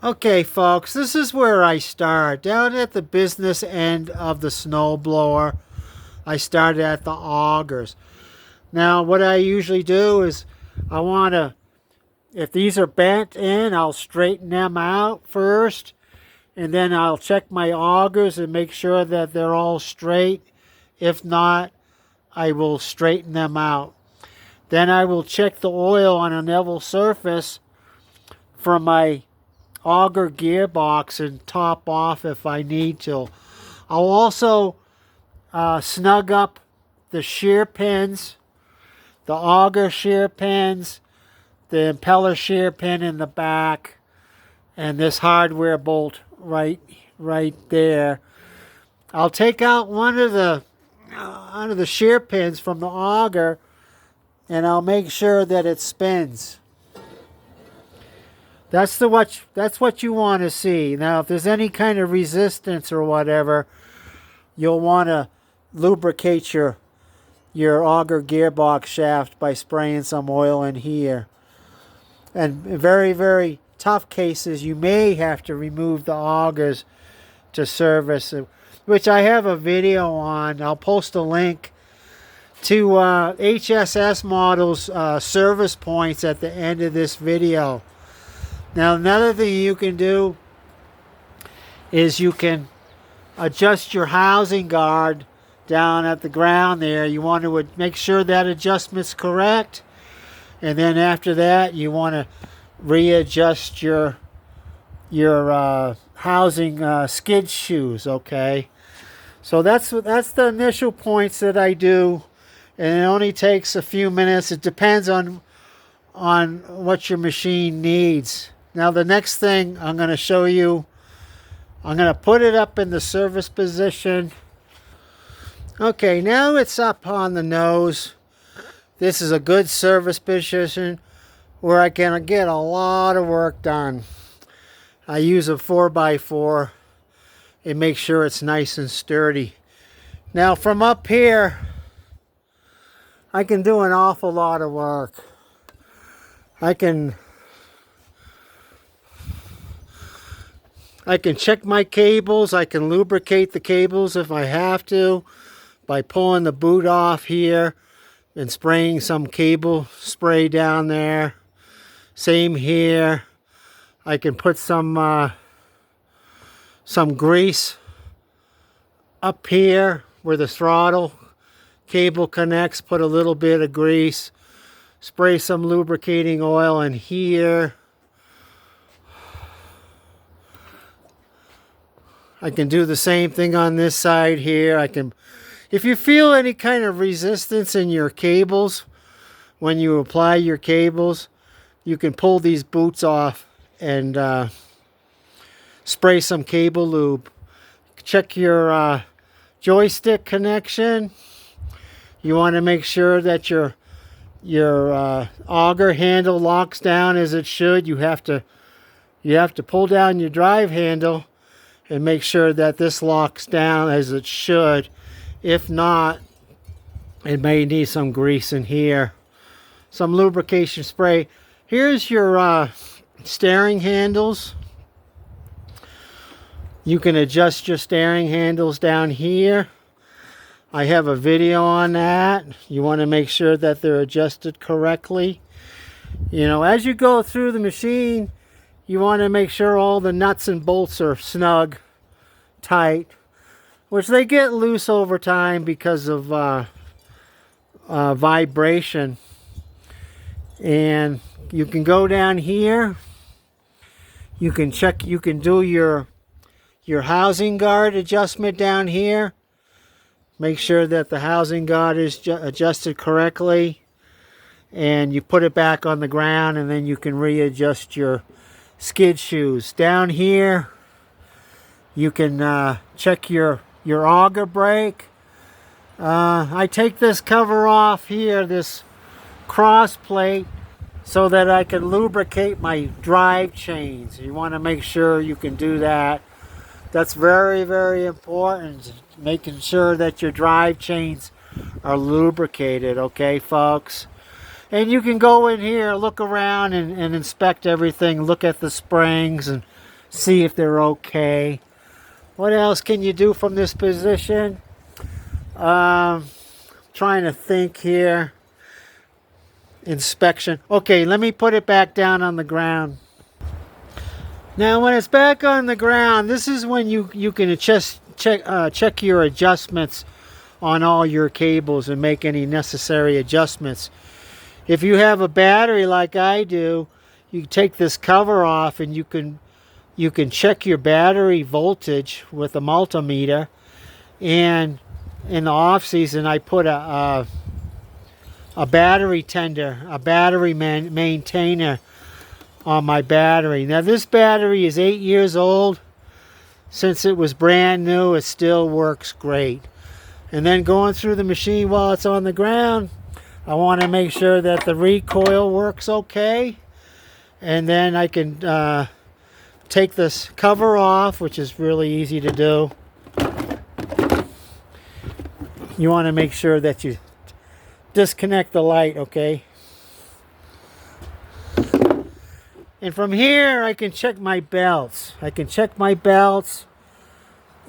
Okay, folks, this is where I start. Down at the business end of the snowblower, I start at the augers. Now, what I usually do is I want to, if these are bent in, I'll straighten them out first. And then I'll check my augers and make sure that they're all straight. If not, I will straighten them out. Then I will check the oil on a level surface from my auger gearbox and top off if I need to. I'll also snug up the shear pins, the auger shear pins, the impeller shear pin in the back, and this hardware bolt right there. I'll take out one of the shear pins from the auger, and I'll make sure that it spins. That's what you want to see. Now, if there's any kind of resistance or whatever, you'll want to lubricate your auger gearbox shaft by spraying some oil in here. And in very, very tough cases, you may have to remove the augers to service, which I have a video on. I'll post a link to HSS models service points at the end of this video. Now, another thing you can do is you can adjust your housing guard down at the ground there. You want to make sure that adjustment's correct. And then after that, you want to readjust your housing skid shoes, okay? So that's the initial points that I do. And it only takes a few minutes. It depends on what your machine needs. Now, the next thing I'm going to show you, I'm going to put it up in the service position. Okay, now it's up on the nose. This is a good service position where I can get a lot of work done. I use a 4x4 and make sure it's nice and sturdy. Now, from up here, I can do an awful lot of work. I can check my cables. I can lubricate the cables if I have to by pulling the boot off here and spraying some cable spray down there. Same here. I can put some grease up here where the throttle cable connects. Put a little bit of grease. Spray some lubricating oil in here. I can do the same thing on this side here. If you feel any kind of resistance in your cables, when you apply your cables, you can pull these boots off and spray some cable lube. Check your joystick connection. You want to make sure that your auger handle locks down as it should. You have to pull down your drive handle and make sure that this locks down as it should. If not, it may need some grease in here. Some lubrication spray. Here's your steering handles. You can adjust your steering handles down here. I have a video on that. You want to make sure that they're adjusted correctly. You know, as you go through the machine, you want to make sure all the nuts and bolts are snug, tight, which they get loose over time because of vibration. And you can go down here. You can do your housing guard adjustment down here. Make sure that the housing guard is adjusted correctly. And you put it back on the ground, and then you can readjust your skid shoes. Down here, you can check your auger brake. I take this cover off here, this cross plate, so that I can lubricate my drive chains. You want to make sure you can do that. That's very, very important. Making sure that your drive chains are lubricated, okay, folks? And you can go in here, look around and inspect everything, look at the springs and see if they're okay. What else can you do from this position? Trying to think here. Inspection. Okay, let me put it back down on the ground. Now when it's back on the ground, this is when you can just check your adjustments on all your cables and make any necessary adjustments. If you have a battery like I do, you take this cover off and you can check your battery voltage with a multimeter. And in the off season, I put a battery tender, a battery maintainer on my battery. Now this battery is 8 years old. Since it was brand new, it still works great. And then going through the machine while it's on the ground, I want to make sure that the recoil works okay. And then I can take this cover off, which is really easy to do. You want to make sure that you disconnect the light, okay? And from here, I can check my belts.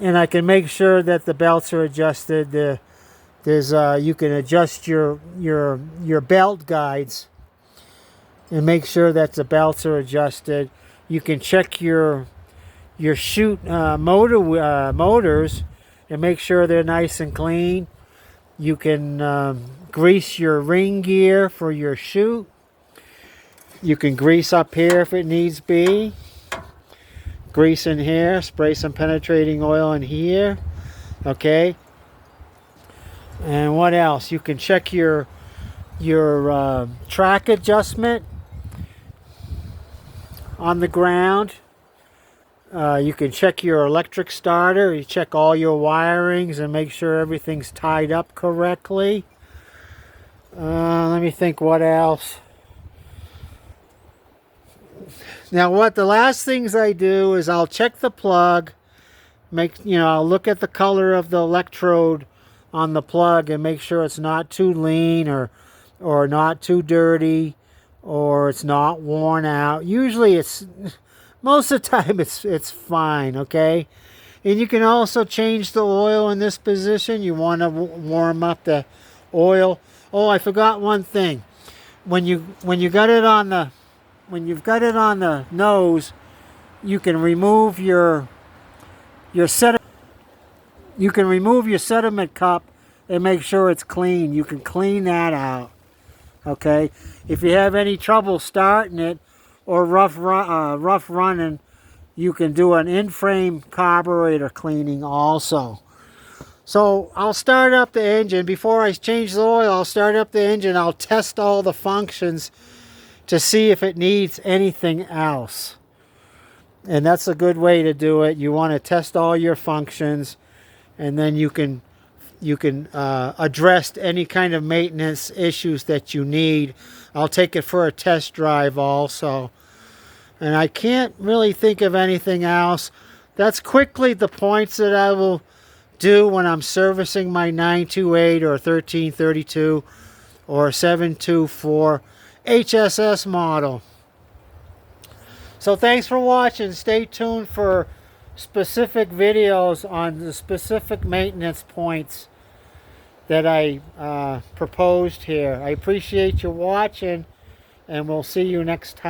And I can make sure that the belts are adjusted. You can adjust your belt guides and make sure that the belts are adjusted. You can check your chute motors and make sure they're nice and clean. You can grease your ring gear for your chute. You can grease up here if it needs be. Grease in here, spray some penetrating oil in here. Okay. And what else? You can check your track adjustment on the ground. You can check your electric starter. You check all your wirings and make sure everything's tied up correctly. Let me think what else. Now the last things I do is I'll check the plug, I'll look at the color of the electrode on the plug and make sure it's not too lean or not too dirty or it's not worn out. Usually most of the time it's fine, okay? And you can also change the oil in this position. You want to warm up the oil. Oh, I forgot one thing. When you've got it on the nose, you can remove your sediment cup and make sure it's clean. You can clean that out. Okay, if you have any trouble starting it or rough running, you can do an in-frame carburetor cleaning also. So I'll start up the engine. Before I change the oil, I'll start up the engine. I'll test all the functions to see if it needs anything else. And that's a good way to do it. You want to test all your functions, and then you can address any kind of maintenance issues that you need. I'll take it for a test drive also. And I can't really think of anything else. That's quickly the points that I will do when I'm servicing my 928 or 1332 or 724 HSS model. So thanks for watching. Stay tuned for specific videos on the specific maintenance points that I proposed here. I appreciate you watching, and we'll see you next time.